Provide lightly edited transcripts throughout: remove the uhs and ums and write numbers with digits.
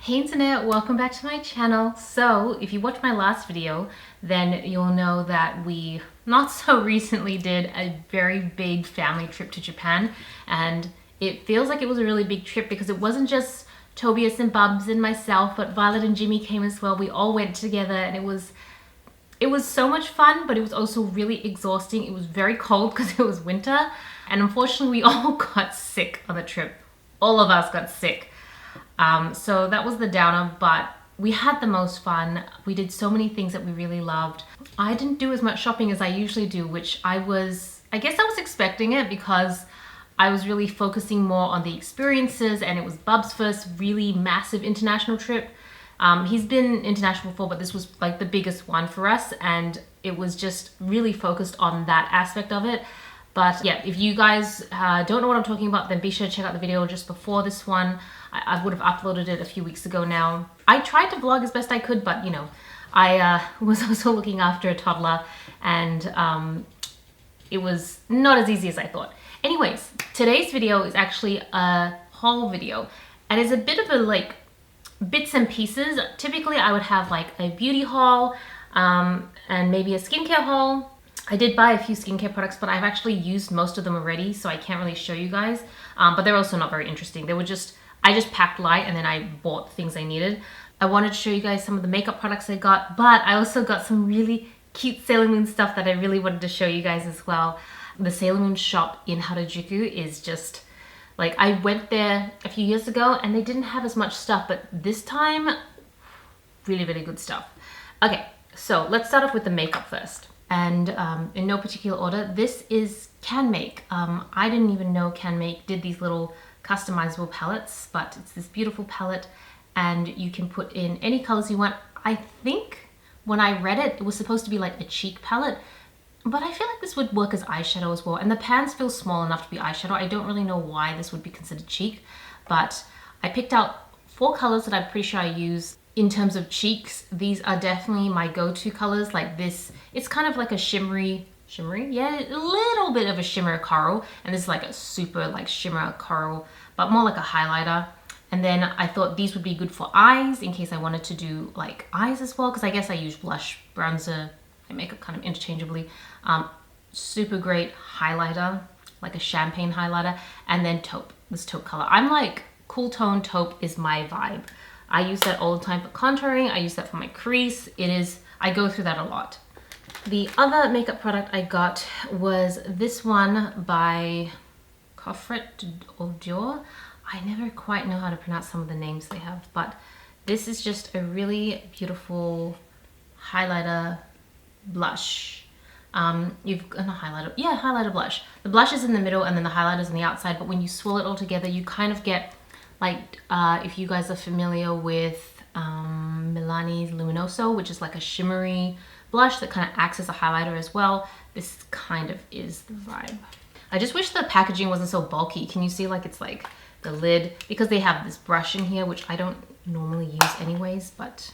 Hey internet, welcome back to my channel. So if you watched my last video, then you'll know that we not so recently did a very big family trip to Japan, and it feels like it was a really big trip because it wasn't just Tobias and Bubs and myself, but Violet and Jimmy came as well. We all went together and it was so much fun, but it was also really exhausting. It was very cold because it was winter, and unfortunately we all got sick on the trip. All of us got sick. So that was the downer, but we had the most fun. We did so many things that we really loved. I didn't do as much shopping as I usually do, which I guess I was expecting it because I was really focusing more on the experiences, and it was Bub's first really massive international trip. He's been international before, but this was like the biggest one for us, and it was just really focused on that aspect of it. But yeah, if you guys don't know what I'm talking about, then be sure to check out the video just before this one. I would have uploaded it a few weeks ago now. I tried to vlog as best I could, but you know, I was also looking after a toddler, and it was not as easy as I thought. Anyways, today's video is actually a haul video, and it's a bit of a like bits and pieces. Typically I would have like a beauty haul and maybe a skincare haul. I did buy a few skincare products, but I've actually used most of them already, so I can't really show you guys. But they're also not very interesting. I just packed light and then I bought things I needed. I wanted to show you guys some of the makeup products I got, but I also got some really cute Sailor Moon stuff that I really wanted to show you guys as well. The Sailor Moon shop in Harajuku is just, like, I went there a few years ago and they didn't have as much stuff, but this time, really, really good stuff. Okay, so let's start off with the makeup first. And in no particular order, this is CanMake. I didn't even know CanMake did these little customizable palettes, but it's this beautiful palette and you can put in any colors you want. I think when I read it, it was supposed to be like a cheek palette, but I feel like this would work as eyeshadow as well. And the pans feel small enough to be eyeshadow. I don't really know why this would be considered cheek, but I picked out 4 colors that I'm pretty sure I use. In terms of cheeks, these are definitely my go-to colors. Like this, it's kind of like a shimmery, yeah, a little bit of a shimmer coral, and this is like a super like shimmer coral, but more like a highlighter. And then I thought these would be good for eyes in case I wanted to do like eyes as well, because I guess I use blush, bronzer, and makeup kind of interchangeably. Super great highlighter, like a champagne highlighter, and then taupe, this taupe color. I'm like, cool tone taupe is my vibe. I use that all the time for contouring. I use that for my crease. I go through that a lot. The other makeup product I got was this one by Coffret Dior. I never quite know how to pronounce some of the names they have, but this is just a really beautiful highlighter blush. You've got a highlighter, yeah, highlighter blush. The blush is in the middle and then the highlighter's on the outside, but when you swirl it all together, you kind of get like, if you guys are familiar with Milani's Luminoso, which is like a shimmery blush that kind of acts as a highlighter as well, this kind of is the vibe. I just wish the packaging wasn't so bulky. Can you see like it's like the lid, because they have this brush in here, which I don't normally use anyways, but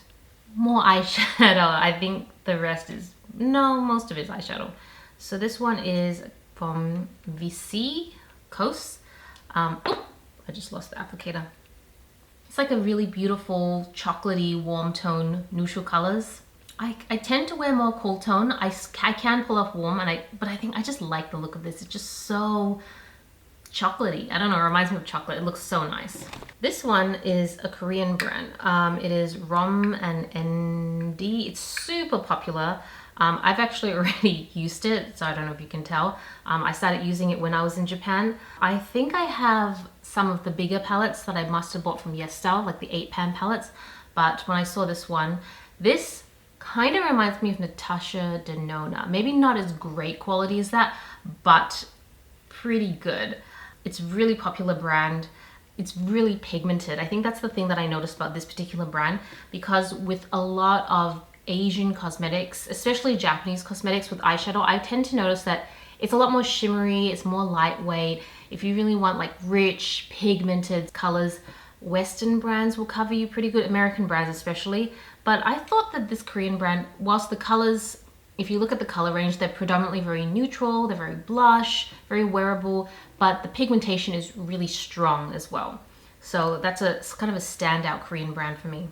more eyeshadow. I think the rest is, no, most of it is eyeshadow. So this one is from VC Coast. I just lost the applicator. It's like a really beautiful chocolatey warm tone neutral colors. I tend to wear more cool tone. I can pull off warm, but I think I just like the look of this. It's just so chocolatey. I don't know, it reminds me of chocolate. It looks so nice. This one is a Korean brand. It is Rom and ND. It's super popular. I've actually already used it, so I don't know if you can tell. I started using it when I was in Japan. I think I have some of the bigger palettes that I must have bought from Yes Style, like the 8-pan palettes. But when I saw this one, this kind of reminds me of Natasha Denona. Maybe not as great quality as that, but pretty good. It's a really popular brand. It's really pigmented. I think that's the thing that I noticed about this particular brand, because with a lot of Asian cosmetics, especially Japanese cosmetics with eyeshadow, I tend to notice that it's a lot more shimmery, it's more lightweight. If you really want like rich, pigmented colors, Western brands will cover you pretty good, American brands especially. But I thought that this Korean brand, whilst the colors, if you look at the color range, they're predominantly very neutral, they're very blush, very wearable, but the pigmentation is really strong as well. So it's kind of a standout Korean brand for me.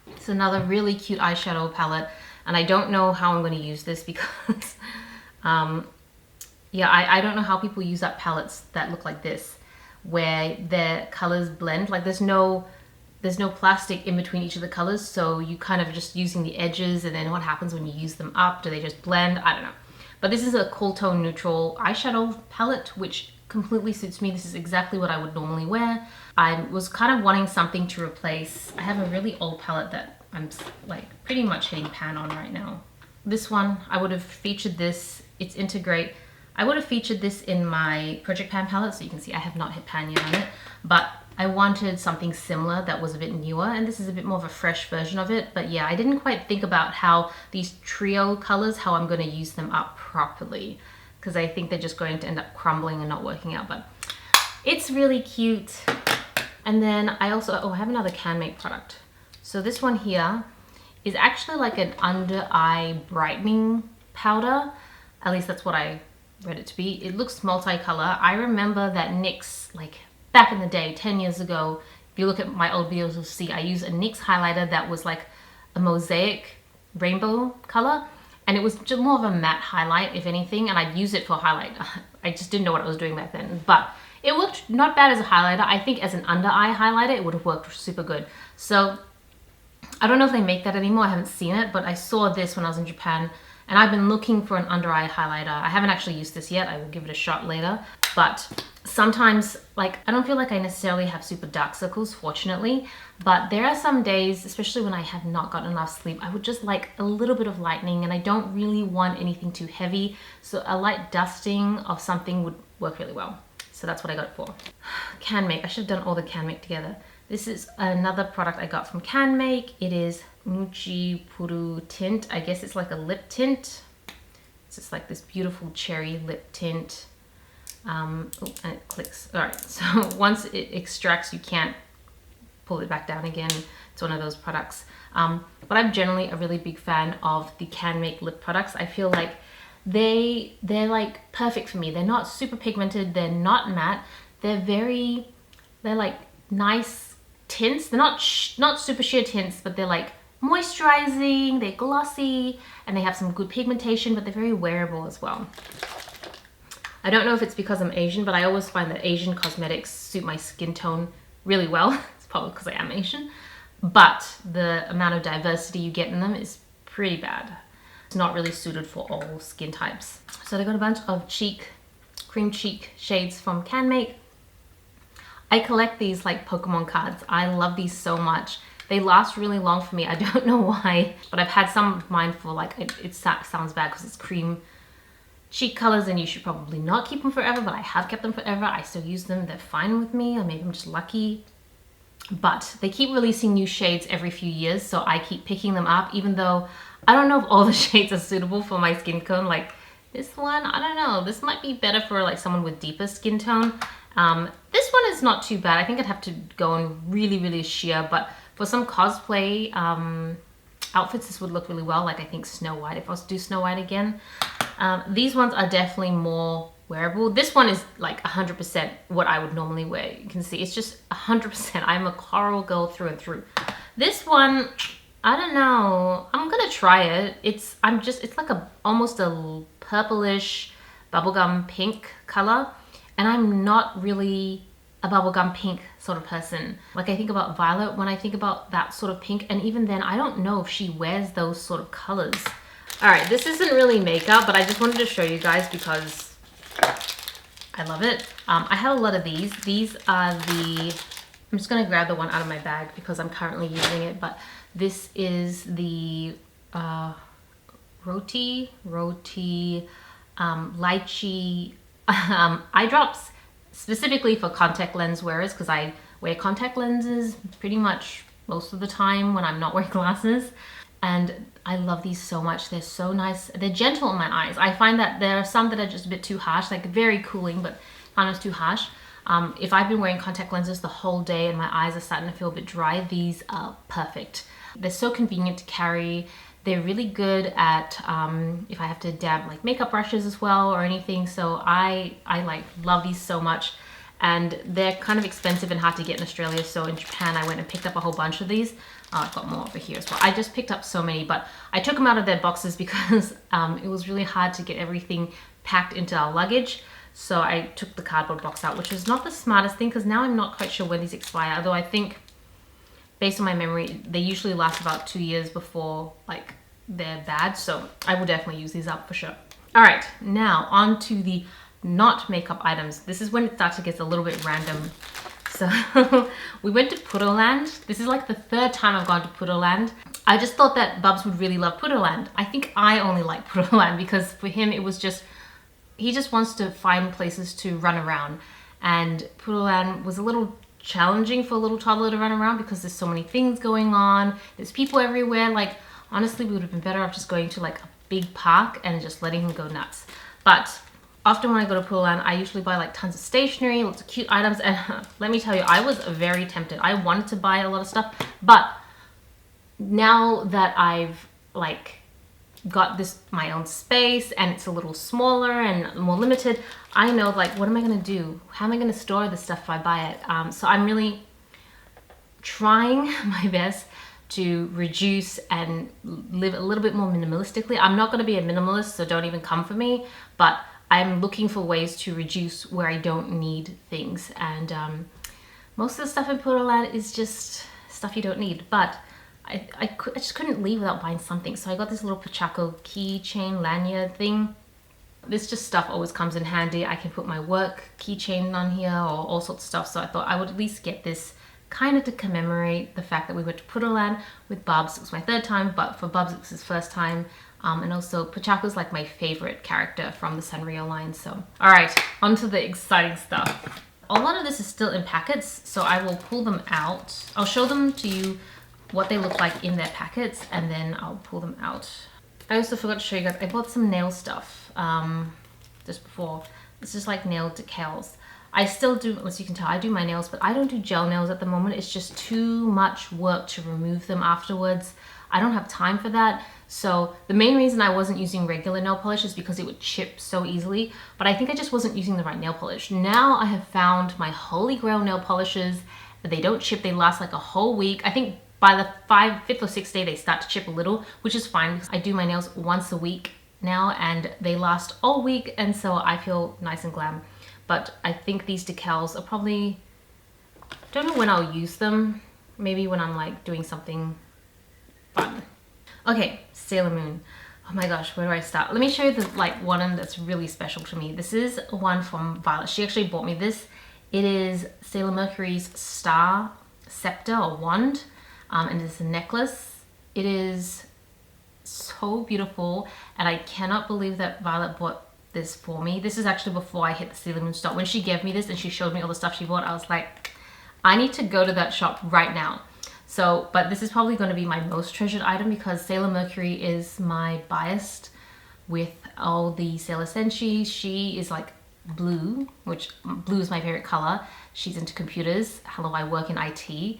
It's another really cute eyeshadow palette, and I don't know how I'm going to use this because yeah, I don't know how people use up palettes that look like this, where their colors blend. Like there's no plastic in between each of the colors, so you kind of just using the edges, and then what happens when you use them up? Do they just blend? I don't know. But this is a cool tone neutral eyeshadow palette, which completely suits me. This is exactly what I would normally wear. I was kind of wanting something to replace. I have a really old palette that I'm like pretty much hitting pan on right now. This one, I would have featured this. It's Integrate. I would have featured this in my Project Pan palette, so you can see I have not hit pan yet on it, but I wanted something similar that was a bit newer, and this is a bit more of a fresh version of it. But yeah, I didn't quite think about how these trio colors, how I'm going to use them up properly, because I think they're just going to end up crumbling and not working out. But it's really cute. And then I also, I have another CanMake product. So this one here is actually like an under eye brightening powder. At least that's what I read it to be. It looks multicolor. I remember that NYX, like back in the day, 10 years ago, if you look at my old videos, you'll see I use a NYX highlighter that was like a mosaic rainbow color, and it was just more of a matte highlight, if anything, and I'd use it for highlight. I just didn't know what I was doing back then, but it worked not bad as a highlighter. I think as an under eye highlighter, it would have worked super good. So I don't know if they make that anymore. I haven't seen it, but I saw this when I was in Japan, and I've been looking for an under eye highlighter. I haven't actually used this yet. I will give it a shot later. But sometimes, like, I don't feel like I necessarily have super dark circles, fortunately. But there are some days, especially when I have not gotten enough sleep, I would just like a little bit of lightening, and I don't really want anything too heavy. So a light dusting of something would work really well. So that's what I got it for. CanMake. I should have done all the CanMake together. This is another product I got from CanMake. It is Muchi Puru Tint. I guess it's like a lip tint. It's just like this beautiful cherry lip tint. Oh, and it clicks. All right, so once it extracts, you can't pull it back down again. It's one of those products. But I'm generally a really big fan of the CanMake lip products. I feel like they're like perfect for me. They're not super pigmented. They're not matte. They're like nice tints. They're not super sheer tints, but they're like moisturizing, they're glossy, and they have some good pigmentation, but they're very wearable as well. I don't know if it's because I'm Asian, but I always find that Asian cosmetics suit my skin tone really well. It's probably because I am Asian, but the amount of diversity you get in them is pretty bad. It's not really suited for all skin types. So they got a bunch of cream cheek shades from CanMake. I collect these like Pokemon cards. I love these so much. They last really long for me. I don't know why, but I've had some of mine for like, it sounds bad because it's cream cheek colors and you should probably not keep them forever, but I have kept them forever. I still use them. They're fine with me, or maybe I'm just lucky. But they keep releasing new shades every few years, so I keep picking them up, even though I don't know if all the shades are suitable for my skin tone. Like this one, I don't know. This might be better for like someone with deeper skin tone. This one is not too bad. I think I'd have to go in really, really sheer, but for some cosplay outfits, this would look really well. Like I think Snow White, if I was to do Snow White again. These ones are definitely more wearable. This one is like 100% what I would normally wear. You can see it's just 100%. I'm a coral girl through and through. This one, I don't know. I'm gonna try it. It's like almost a purplish bubblegum pink color. And I'm not really a bubblegum pink sort of person. Like I think about Violet when I think about that sort of pink, and even then I don't know if she wears those sort of colors. All right, this isn't really makeup, but I just wanted to show you guys because I love it. I have a lot of these. These are I'm just gonna grab the one out of my bag because I'm currently using it, but this is the Roti Lychee eye drops, specifically for contact lens wearers, because I wear contact lenses pretty much most of the time when I'm not wearing glasses, and I love these so much. They're so nice. They're gentle on my eyes. I find that there are some that are just a bit too harsh, like very cooling, but sometimes too harsh. If I've been wearing contact lenses the whole day and my eyes are starting to feel a bit dry, these are perfect. They're so convenient to carry. They're really good at if I have to dab like makeup brushes as well or anything. So I like love these so much. and they're kind of expensive and hard to get in Australia. So in Japan, I went and picked up a whole bunch of these. Oh, I've got more over here as well. I just picked up so many, but I took them out of their boxes because it was really hard to get everything packed into our luggage. So I took the cardboard box out, which was not the smartest thing because now I'm not quite sure when these expire. Although I think, based on my memory, they usually last about 2 years before like they're bad. So I will definitely use these up for sure. All right, now on to the not makeup items. This is when it starts to get a little bit random. So we went to Pudoland. This is like the 3rd time I've gone to Pudoland. I just thought that Bubs would really love Pudoland. I think I only like Pudoland because for him it was just, he just wants to find places to run around. And Pudoland was a little challenging for a little toddler to run around because there's so many things going on. There's people everywhere. Like, honestly, we would have been better off just going to like a big park and just letting him go nuts. But often when I go to Pudoland, I usually buy like tons of stationery, lots of cute items. And let me tell you, I was very tempted. I wanted to buy a lot of stuff. But now that I've like got this my own space and it's a little smaller and more limited, I know like, what am I going to do? How am I going to store this stuff if I buy it? So I'm really trying my best to reduce and live a little bit more minimalistically. I'm not going to be a minimalist, so don't even come for me, but I'm looking for ways to reduce where I don't need things. And most of the stuff in Pudoland is just stuff you don't need, but I just couldn't leave without buying something. So I got this little Pachaco keychain lanyard thing. This just stuff always comes in handy. I can put my work keychain on here or all sorts of stuff. So I thought I would at least get this kind of to commemorate the fact that we went to Pudoland with Bubs. It was my 3rd time, but for Bubs it was his 1st time. And also Pachaco's like my favorite character from the Sanrio line. So, all right, on to the exciting stuff. A lot of this is still in packets, so I will pull them out. I'll show them to you what they look like in their packets, and then I'll pull them out. I also forgot to show you guys, I bought some nail stuff just before. This is like nail decals. I still do, as you can tell, I do my nails, but I don't do gel nails at the moment. It's just too much work to remove them afterwards. I don't have time for that. So the main reason I wasn't using regular nail polish is because it would chip so easily, but I think I just wasn't using the right nail polish. Now I have found my holy grail nail polishes. They don't chip, they last like a whole week. I think by the 5th or 6th day, they start to chip a little, which is fine because I do my nails once a week now and they last all week. And so I feel nice and glam. But I think these decals are probably, don't know when I'll use them. Maybe when I'm like doing something fun. Okay, Sailor Moon. Oh my gosh, where do I start? Let me show you the like one that's really special to me. This is one from Violet. She actually bought me this. It is Sailor Mercury's star scepter or wand. And it's a necklace. It is so beautiful, and I cannot believe that Violet bought this for me. This is actually before I hit the Sailor Moon store. When she gave me this and she showed me all the stuff she bought, I was like, I need to go to that shop right now. So, but this is probably going to be my most treasured item because Sailor Mercury is my bias with all the Sailor Senshi. She is like blue, which blue is my favorite color. She's into computers. Hello, I work in IT.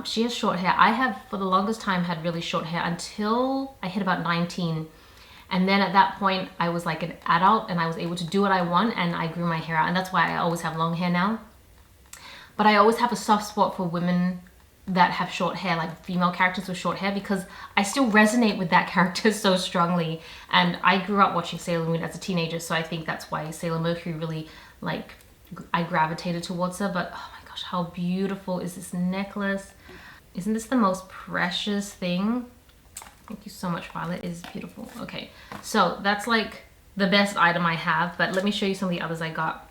She has short hair. I have, for the longest time, had really short hair until I hit about 19. And then at that point, I was like an adult and I was able to do what I want and I grew my hair out. And that's why I always have long hair now. But I always have a soft spot for women that have short hair, like female characters with short hair, because I still resonate with that character so strongly. And I grew up watching Sailor Moon as a teenager, so I think that's why Sailor Mercury really, like, I gravitated towards her. But oh my gosh, how beautiful is this necklace? Isn't this the most precious thing? Thank you so much, Violet. It is beautiful. Okay, so that's like the best item I have, but let me show you some of the others I got.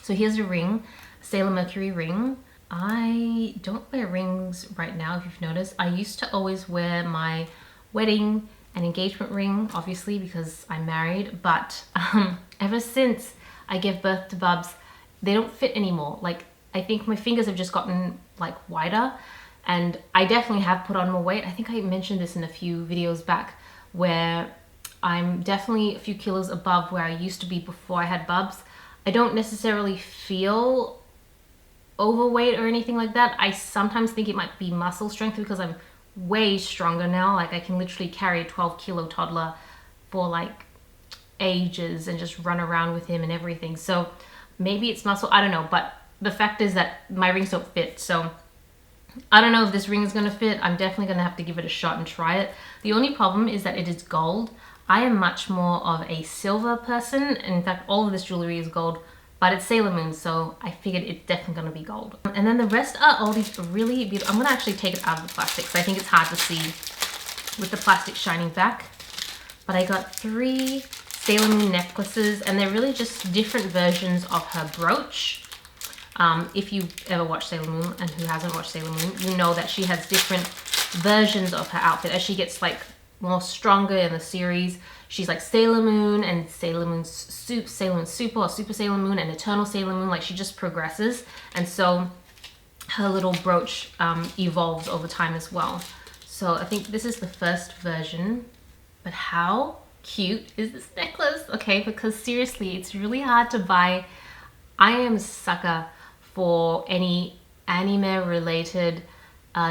So here's a ring, Sailor Mercury ring. I don't wear rings right now, if you've noticed. I used to always wear my wedding and engagement ring, obviously, because I'm married, but ever since I gave birth to Bubs, they don't fit anymore. Like, I think my fingers have just gotten like wider, and I definitely have put on more weight. I think I mentioned this in a few videos back, where I'm definitely a few kilos above where I used to be before I had Bubs. I don't necessarily feel overweight or anything like that. I sometimes think it might be muscle strength because I'm way stronger now. Like, I can literally carry a 12-kilo toddler for like ages and just run around with him and everything. So maybe it's muscle, I don't know, but the fact is that my rings don't fit. So I don't know if this ring is gonna fit. I'm definitely gonna have to give it a shot and try it. The only problem is that it is gold. I am much more of a silver person. In fact, all of this jewelry is gold, but it's Sailor Moon, so I figured it's definitely gonna be gold. And then the rest are all these really beautiful. I'm gonna actually take it out of the plastic because I think it's hard to see with the plastic shining back. But I got 3 Sailor Moon necklaces, and they're really just different versions of her brooch. If you ever watched Sailor Moon, and who hasn't watched Sailor Moon, you know that she has different versions of her outfit. As she gets like more stronger in the series, she's like Sailor Moon and Sailor Moon Super or Super Sailor Moon and Eternal Sailor Moon. Like she just progresses, and so her little brooch evolves over time as well. So I think this is the first version, but how cute is this necklace? Okay, because seriously, it's really hard to buy. I am a sucker for any anime related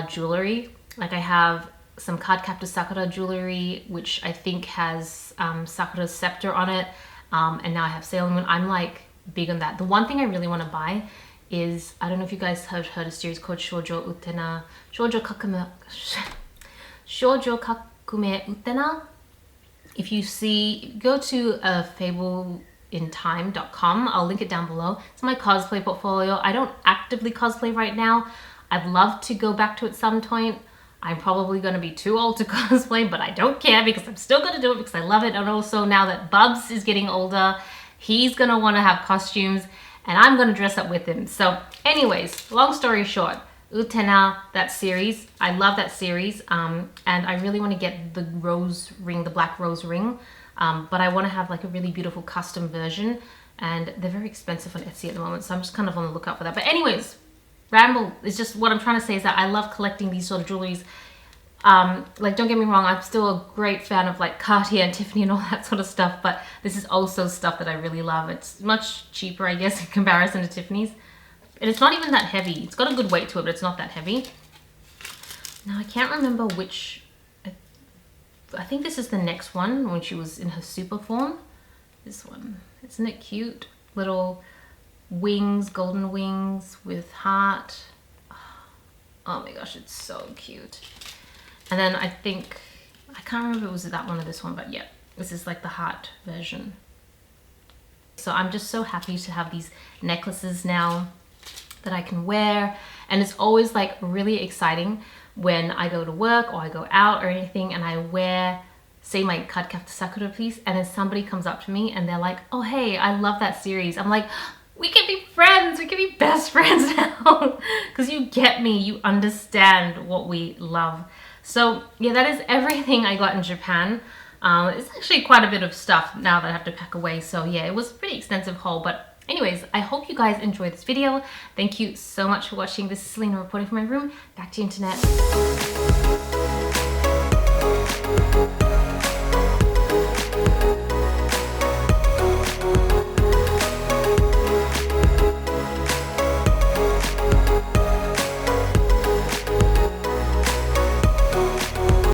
jewelry. Like I have some Cardcaptor Sakura jewelry, which I think has Sakura's scepter on it, and now I have Sailor Moon. I'm like big on that. The one thing I really want to buy is, I don't know if you guys have heard a series called Shoujo Kakume Utena. If you see, go to fableinTime.com. I'll link it down below. It's my cosplay portfolio. I don't actively cosplay right now. I'd love to go back to it some point. I'm probably going to be too old to cosplay, but I don't care because I'm still going to do it because I love it. And also now that Bubs is getting older, he's going to want to have costumes and I'm going to dress up with him. So anyways, long story short, Utena, that series, I love that series, and I really want to get the rose ring, the black rose ring, but I want to have like a really beautiful custom version, and they're very expensive on Etsy at the moment, so I'm just kind of on the lookout for that. But anyways, ramble is just what I'm trying to say is that I love collecting these sort of jewelries. Like, don't get me wrong, I'm still a great fan of like Cartier and Tiffany and all that sort of stuff, but this is also stuff that I really love. It's much cheaper, I guess, in comparison to Tiffany's. And it's not even that heavy. It's got a good weight to it, but it's not that heavy. Now, I can't remember which... I think this is the next one, when she was in her super form. This one. Isn't it cute? Little wings, golden wings with heart. Oh my gosh, it's so cute. And then I think... I can't remember if it was that one or this one, but yeah. This is like the heart version. So I'm just so happy to have these necklaces now that I can wear, and it's always like really exciting when I go to work or I go out or anything and I wear, say, my Cardcaptor Sakura piece, and then somebody comes up to me and they're like, oh hey, I love that series. I'm like, we can be friends, we can be best friends now, because you get me, you understand what we love. So yeah, that is everything I got in Japan. It's actually quite a bit of stuff now that I have to pack away, so yeah, it was a pretty extensive haul. But anyways, I hope you guys enjoyed this video. Thank you so much for watching. This is Celina reporting from my room. Back to you, internet.